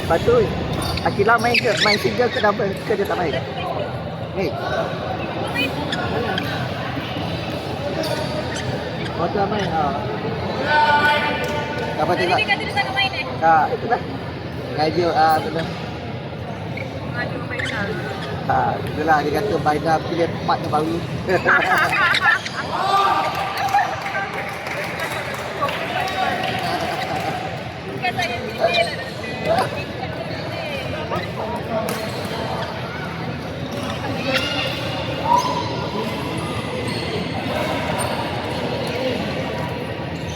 Lepas tu Akila main ke? Main single ke double ke dia tak main? Ni. Oh tu main. Dapat tengok. Dia kata dia tak nak main Itulah. Gaji betul. Aduh, Faisal. Itulah dia kata Baida pilih partner baru. Bukan saya pilih lah.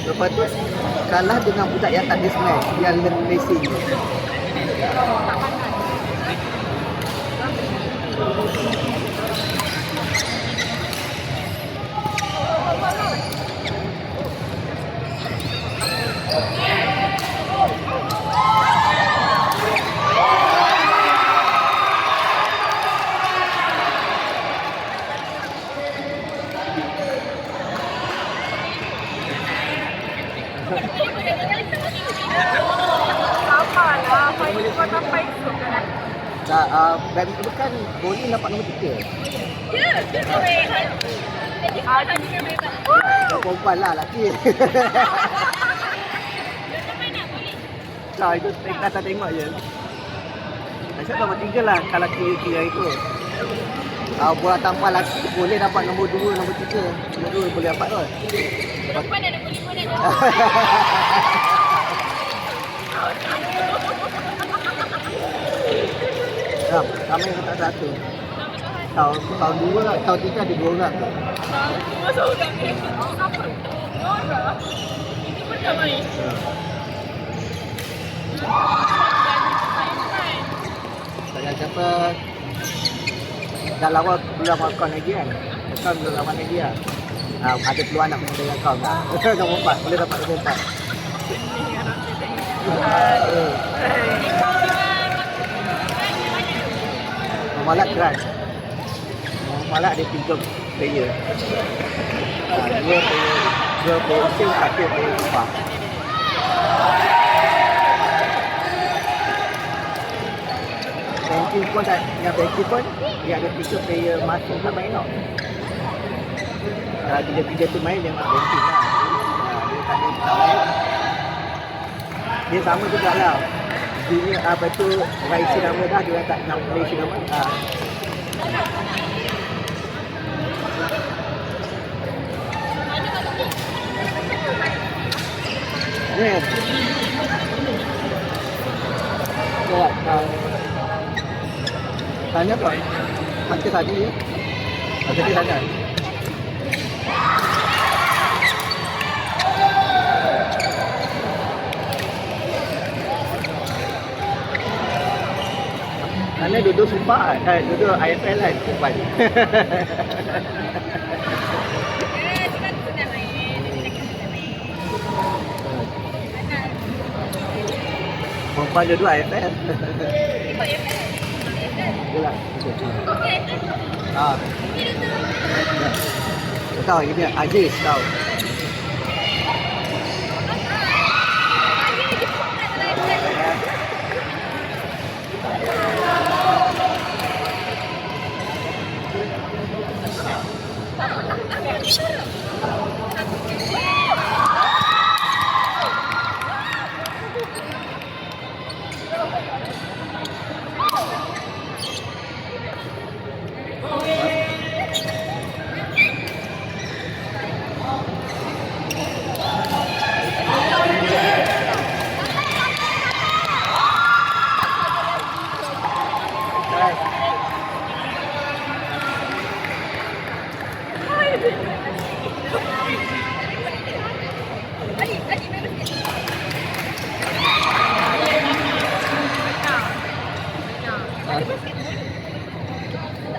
Lepas tu kalah dengan budak yang tak ada smash, yang learn racing. Apalah, Faisal kau sampai esok kan? Badminton tu kan bowling dapat nombor 3. Ya, sorry. Ada juga bebas. Perempuan lah lelaki. Itu dah tengok je. Saya nombor 3 lah kalau kira-kira itu. Bola tanpa lelaki boleh dapat nombor 2, nombor 3. Nombor 2 boleh dapat kot. Perempuan ada boleh ada. Kami yang tak satu. Tahun 2 lah, tahun 3 ada 2 orang. Masuk orang ni. Siapa? Nora. Itu pun dah main. Saya siapa dah lawan belum makan lagi kan? Bukan belum lawan lagi lah. Ada peluang nak menang dengan kau tak? Nombor 4, boleh dapat nombor 4. Malak keras. Malak ada 3 player. 2 player sing, 1 player upah. Banking pun tak, yang banking pun dia ada 3 player masuk tak main tau. Kalau 3-3 tu main dia masuk banking lah. Dia tak ada tak main. Dia sama juga lah. Junior apa tu raisi nama dah dia tak nak raisi nama. Ni. Buat tanya kau. Macam tadi. Tadi sana. Karena duduk sumpah, duduk IFL lah perempuan. Perempuan duduk IFL. Itulah. Tahu ini Aziz tahu.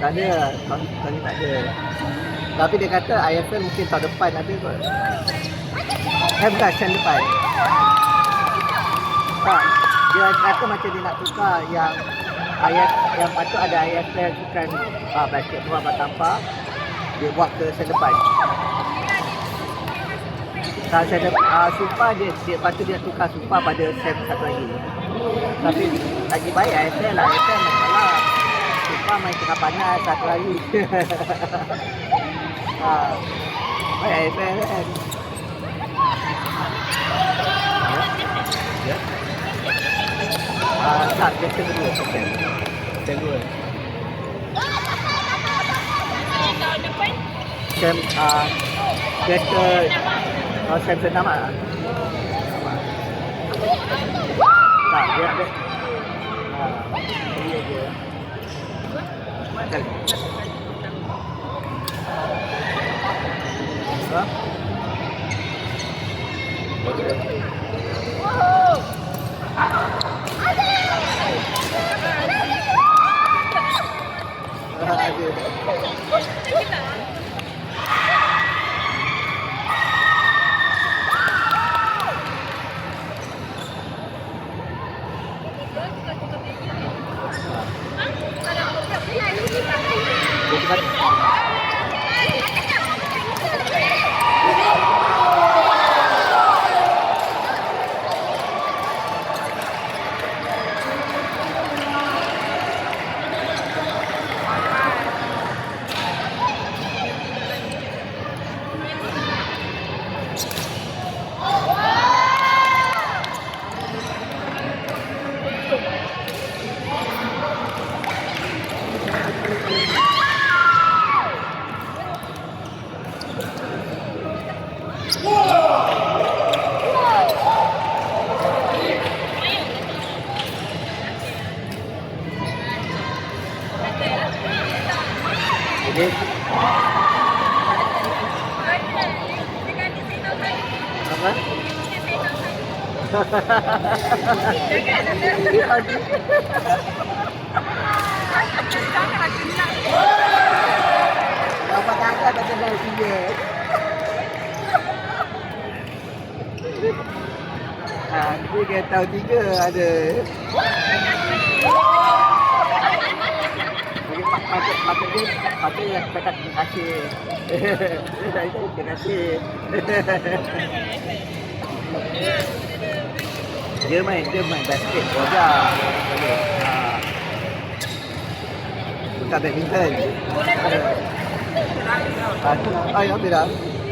Tak ada, tahun ni tak ada. Tapi dia kata IFL mungkin tahun depan ada kot. Bukan, tahun depan. Tak, dia kata macam dia nak tukar yang yang patut ada IFL bukan basket luar tanpa dia buat ke tahun depan. Kalau saya sumpah dia lepas tu dia tukar sumpah pada Sam satu lagi. Tapi lagi baik AFL lah. AFL main malam. Sumpah main tengah panas satu lagi. Baik AFL kan. Ya. Tak, dia kedua. Kedua. Tahun depan Sam kereta Sam senam lah. Tak, dia ada. Dia je. Ha? Jadi apa? Apa kakak tak kenal dia? Aku kan tahu 3 ada. Patut dia cakap terima kasih. Terima kasih. Dia main basket wajar. Bukan badminton. Ay, bilang.